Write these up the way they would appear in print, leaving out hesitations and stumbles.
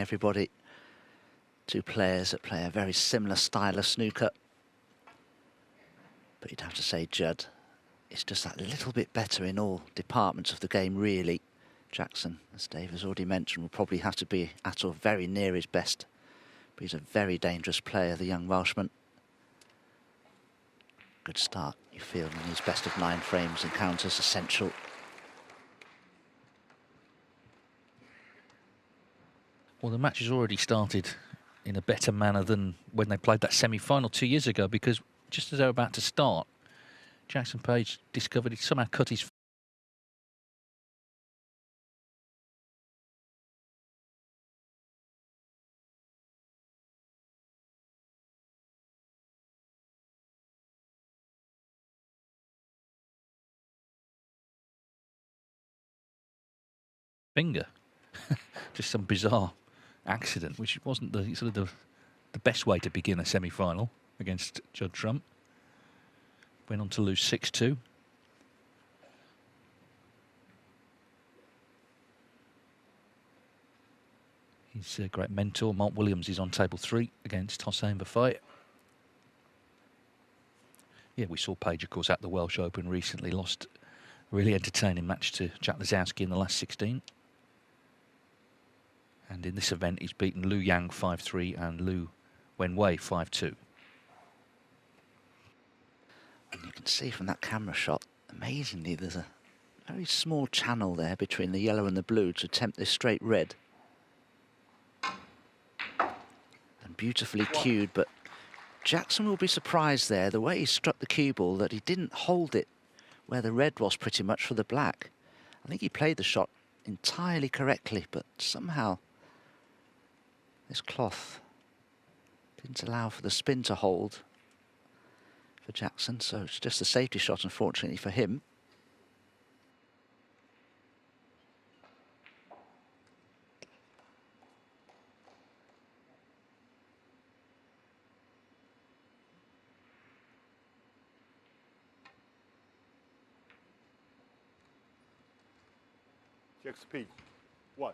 everybody. Two players that play a very similar style of snooker. But you'd have to say Judd is just that little bit better in all departments of the game, really. Jackson, as Dave has already mentioned, will probably have to be at or very near his best. But he's a very dangerous player, the young Welshman. Good start, you feel, in his best of 9 frames and counters essential. Well, the match has already started in a better manner than when they played that semi-final 2 years ago, because just as they were about to start, Jackson Page discovered he somehow cut his finger. Just some bizarre accident, which wasn't the sort of the best way to begin a semi-final against Judd Trump. Went on to lose 6-2. His great mentor, Mark Williams, is on table 3 against Hossein Vafaei. Yeah, we saw Page, of course, at the Welsh Open recently. Lost a really entertaining match to Jack Lisowski in the last 16. And in this event, he's beaten Liu Yang 5-3 and Liu Wenwei 5-2. And you can see from that camera shot, amazingly, there's a very small channel there between the yellow and the blue to attempt this straight red. And beautifully cued, but Jackson will be surprised there, the way he struck the cue ball, that he didn't hold it where the red was pretty much for the black. I think he played the shot entirely correctly, but somehow this cloth didn't allow for the spin to hold for Jackson, so it's just a safety shot, unfortunately, for him. XP, 1.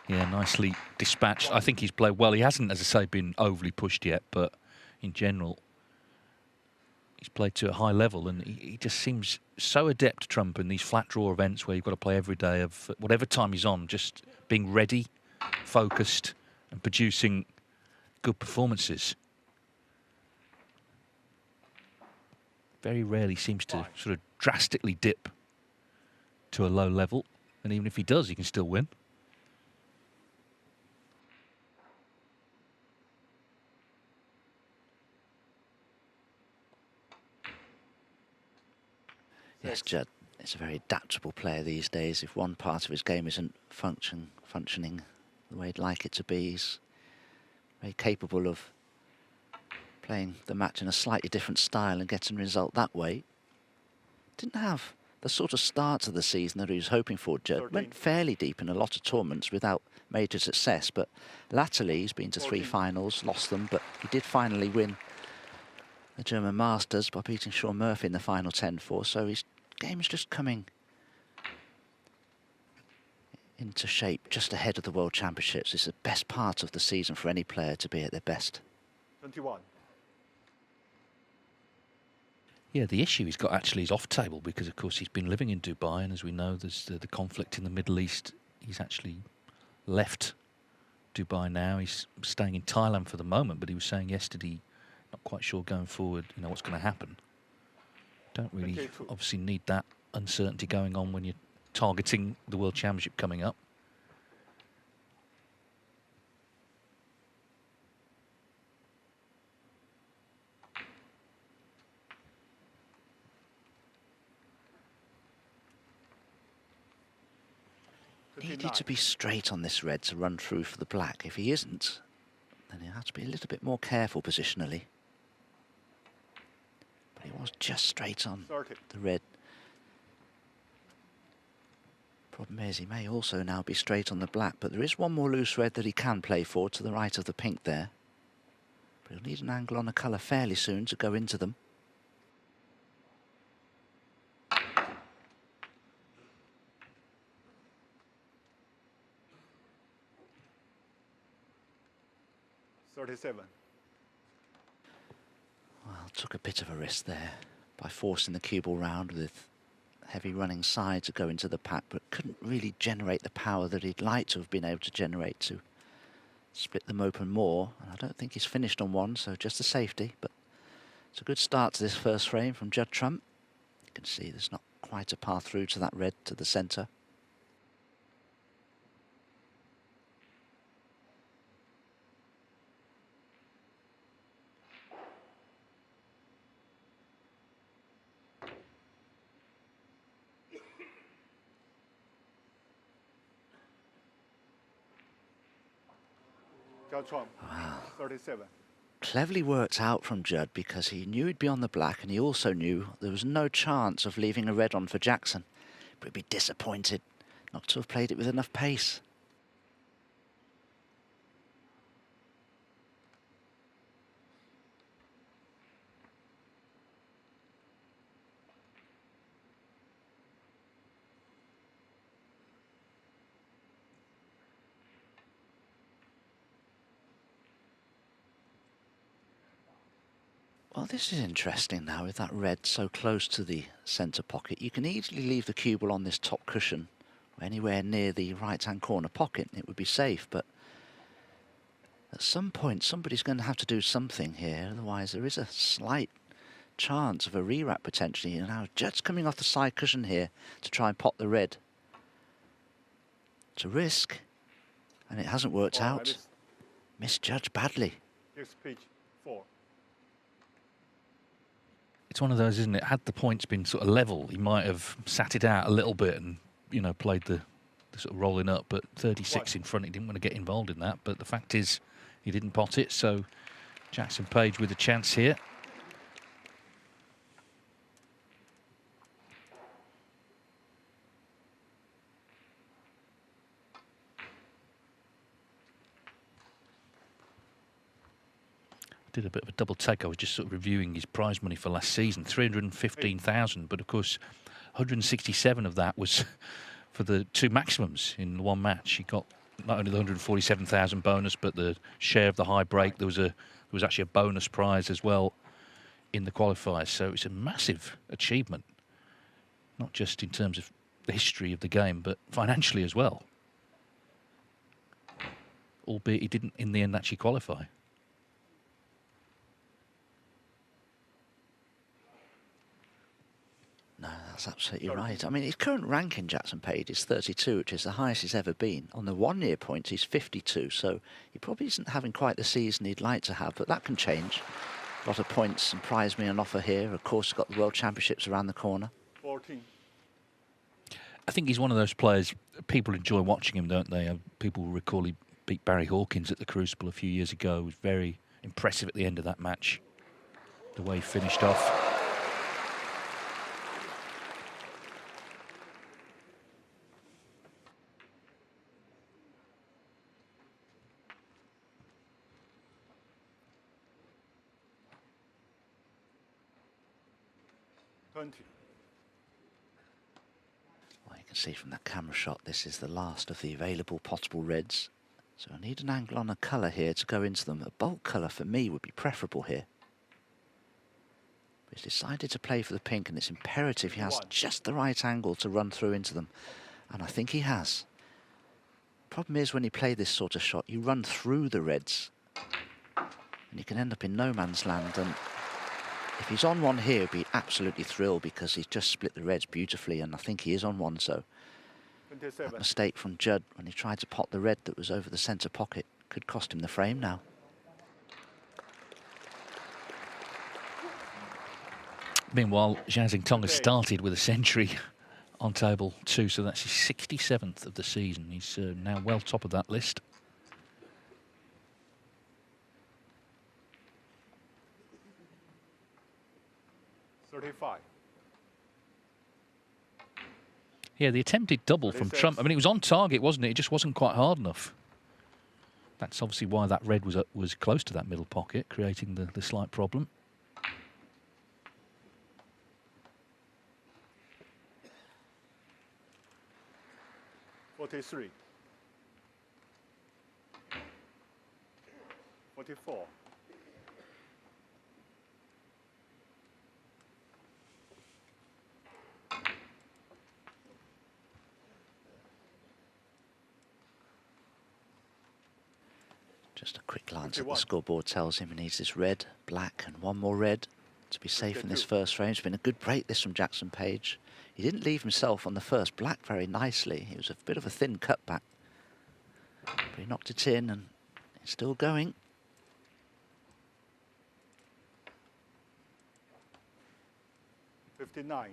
Yeah, nicely dispatched. I think he's played well. He hasn't, as I say, been overly pushed yet, but in general, he's played to a high level, and he just seems so adept, Trump, in these flat draw events where you've got to play every day of whatever time he's on, just being ready, focused, and producing good performances. Very rarely seems to sort of drastically dip to a low level, and even if he does, he can still win. Yes, Judd is a very adaptable player these days. If one part of his game isn't functioning the way he'd like it to be, he's very capable of playing the match in a slightly different style and getting a result that way. Didn't have the sort of start to the season that he was hoping for, Judd. Went fairly deep in a lot of tournaments without major success, but latterly he's been to 3 finals, lost them, but he did finally win the German Masters by beating Sean Murphy in the final 10-4, so his game's just coming into shape just ahead of the World Championships. It's the best part of the season for any player to be at their best. 21. Yeah, the issue he's got actually is off table, because of course he's been living in Dubai, and as we know, there's the conflict in the Middle East. He's actually left Dubai now. He's staying in Thailand for the moment, but he was saying yesterday, not quite sure going forward, you know, what's going to happen. Don't really obviously need that uncertainty going on when you're targeting the World Championship coming up. Needed to be straight on this red to run through for the black. If he isn't, then he'll have to be a little bit more careful positionally. But he was just straight on the red. Problem is, he may also now be straight on the black, but there is one more loose red that he can play for to the right of the pink there. But he'll need an angle on a colour fairly soon to go into them. $37. Well, took a bit of a risk there by forcing the cue ball round with heavy running side to go into the pack, but couldn't really generate the power that he'd like to have been able to generate to split them open more. And I don't think he's finished on one, so just a safety. But it's a good start to this first frame from Judd Trump. You can see there's not quite a path through to that red to the centre. Judd Trump. Wow. 37. Cleverly worked out from Judd, because he knew he'd be on the black, and he also knew there was no chance of leaving a red on for Jackson. But he'd be disappointed not to have played it with enough pace. Well, this is interesting now with that red so close to the centre pocket. You can easily leave the cue ball on this top cushion, or anywhere near the right-hand corner pocket, and it would be safe. But at some point, somebody's going to have to do something here. Otherwise, there is a slight chance of a re-wrap potentially. And now Judd's coming off the side cushion here to try and pot the red. It's a risk, and it hasn't worked out. Misjudged badly. Next pitch, 4. It's one of those, isn't it? Had the points been sort of level, he might have sat it out a little bit and, you know, played the sort of rolling up. But 36 in front, he didn't want to get involved in that. But the fact is, he didn't pot it. So Jackson Page with a chance here. Did a bit of a double take. I was just sort of reviewing his prize money for last season, 315,000, but of course 167 of that was for the two maximums in one match. He got not only the 147,000 bonus, but the share of the high break. There was actually a bonus prize as well in the qualifiers. So it's a massive achievement, not just in terms of the history of the game, but financially as well. Albeit he didn't in the end actually qualify. No, that's absolutely right. I mean, his current ranking, Jackson Page, is 32, which is the highest he's ever been. On the one-year points, he's 52, so he probably isn't having quite the season he'd like to have, but that can change. A lot of points and prize money on offer here. Of course, got the World Championships around the corner. 14. I think he's one of those players, people enjoy watching him, don't they? People will recall he beat Barry Hawkins at the Crucible a few years ago. It was very impressive at the end of that match, the way he finished off. Well, you can see from that camera shot, this is the last of the available potable reds. So I need an angle on a colour here to go into them. A bulk colour for me would be preferable here. But he's decided to play for the pink, and it's imperative he has just the right angle to run through into them. And I think he has. Problem is, when you play this sort of shot, you run through the reds. And you can end up in no man's land. And if he's on one here, he'd be absolutely thrilled, because he's just split the reds beautifully, and I think he is on one. So that mistake from Judd when he tried to pot the red that was over the centre pocket could cost him the frame now. Meanwhile, Zhang Xintong has started with a century on table 2, so that's his 67th of the season. He's now well top of that list. Yeah, the attempted double from 36. Trump. I mean, it was on target, wasn't it? It just wasn't quite hard enough. That's obviously why that red was close to that middle pocket, creating the slight problem. $43. 44. Just a quick glance at the 51. scoreboard tells him he needs this red, black and one more red to be safe in this 52. first frame. It's been a good break this from Jackson Page. He didn't leave himself on the first black very nicely. It was a bit of a thin cutback. But he knocked it in and it's still going. $59.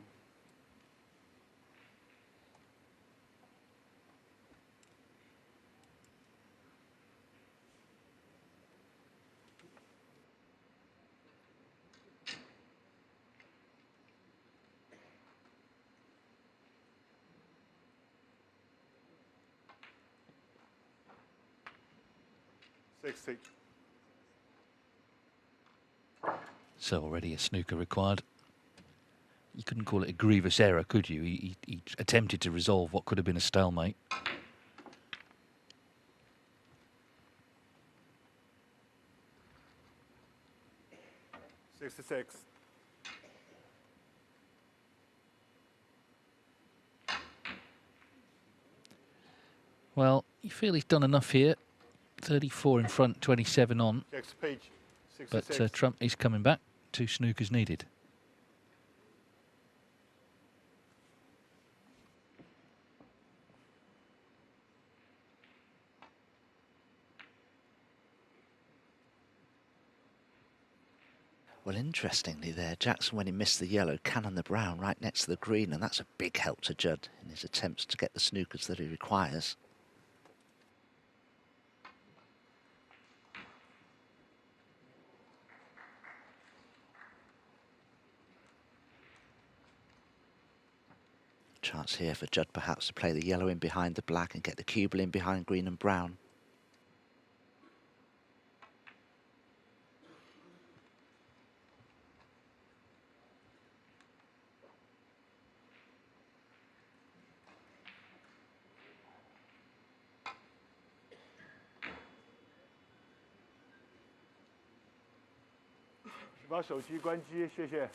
60. So already a snooker required. You couldn't call it a grievous error, could you? He attempted to resolve what could have been a stalemate. $66. Well, you feel he's done enough here. 34 in front, 27 on. Next page. But 66. Trump is coming back. 2 snookers needed. Well, interestingly there, Jackson, when he missed the yellow, cannon the brown right next to the green, and that's a big help to Judd in his attempts to get the snookers that he requires. Chance here for Judd perhaps to play the yellow in behind the black and get the cubel in behind green and brown.把手机关机，谢谢。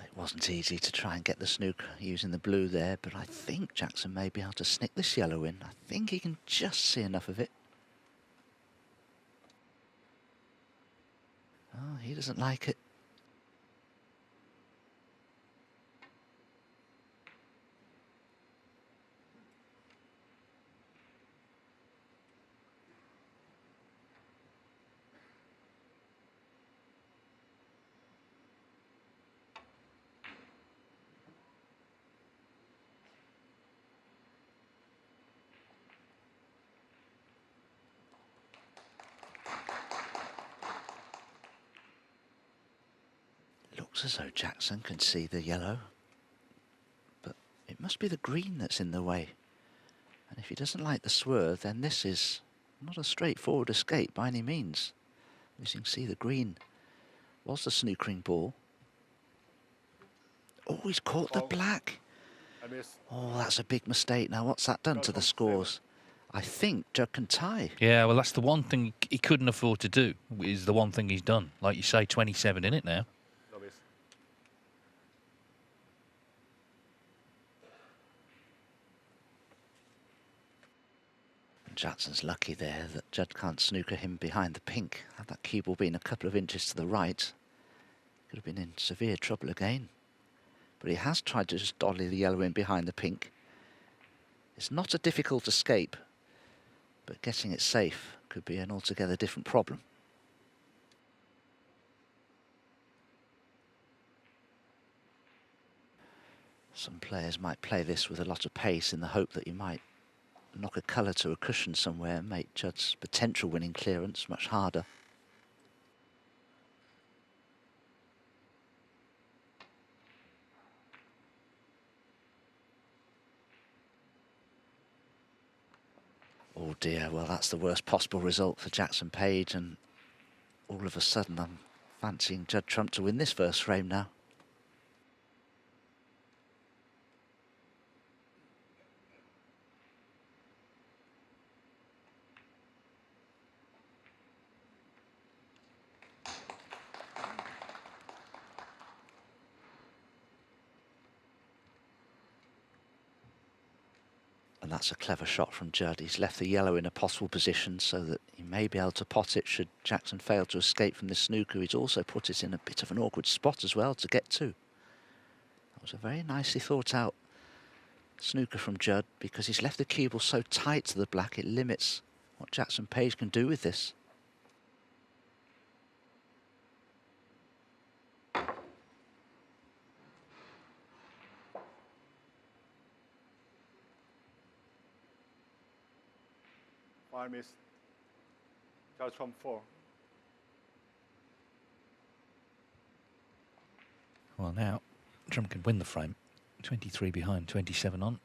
It wasn't easy to try and get the snook using the blue there, but I think Jackson may be able to snick this yellow in. I think he can just see enough of it. Oh, he doesn't like it. Looks as though Jackson can see the yellow, but it must be the green that's in the way. And if he doesn't like the swerve, then this is not a straightforward escape by any means. As you can see, the green was the snookering ball. Oh, he's caught the black. I missed. Oh, that's a big mistake. Now, what's that done to the scores? I think Judd can tie. Yeah, well, that's the one thing he couldn't afford to do, is the one thing he's done. Like you say, 27 in it now. No miss. Jackson's lucky there that Judd can't snooker him behind the pink. Had that cue ball been a couple of inches to the right, could have been in severe trouble again. But he has tried to just dolly the yellow in behind the pink. It's not a difficult escape, but getting it safe could be an altogether different problem. Some players might play this with a lot of pace in the hope that you might knock a colour to a cushion somewhere and make Judd's potential winning clearance much harder. Oh dear, well that's the worst possible result for Jackson Page, and all of a sudden I'm fancying Judd Trump to win this first frame now. And that's a clever shot from Judd. He's left the yellow in a possible position so that he may be able to pot it should Jackson fail to escape from this snooker. He's also put it in a bit of an awkward spot as well to get to. That was a very nicely thought out snooker from Judd, because he's left the cue ball so tight to the black it limits what Jackson Page can do with this. I missed. Judd Trump 4. Well, now Trump can win the frame. 23 behind, 27 on.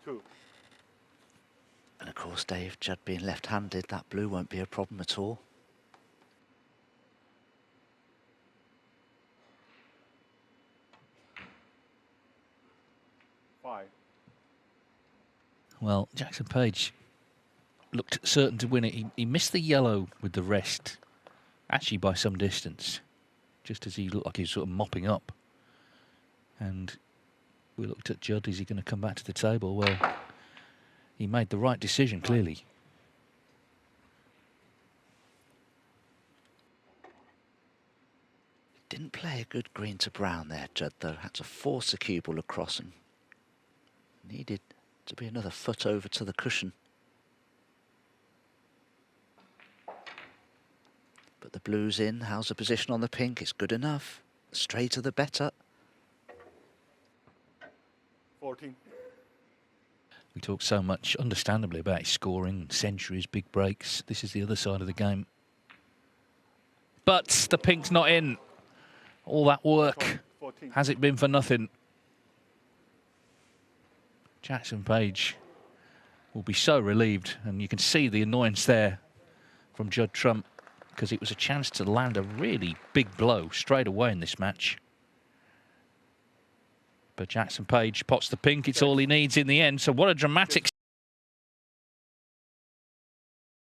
Two. And of course, Dave, Judd being left-handed, that blue won't be a problem at all. Well, Jackson Page looked certain to win it. He missed the yellow with the rest, actually by some distance, just as he looked like he was sort of mopping up. And we looked at Judd, is he going to come back to the table? Well, he made the right decision, clearly. Didn't play a good green to brown there, Judd, though. Had to force the cue ball across and needed to be another foot over to the cushion. But the blue's in. How's the position on the pink? It's good enough. The straighter the better. 14. We talk so much, understandably, about his scoring, centuries, big breaks. This is the other side of the game. But the pink's not in. All that work, 14. has it been for nothing? Jackson Page will be so relieved, and you can see the annoyance there from Judd Trump, because it was a chance to land a really big blow straight away in this match. But Jackson Page pots the pink. It's all he needs in the end. So what a dramatic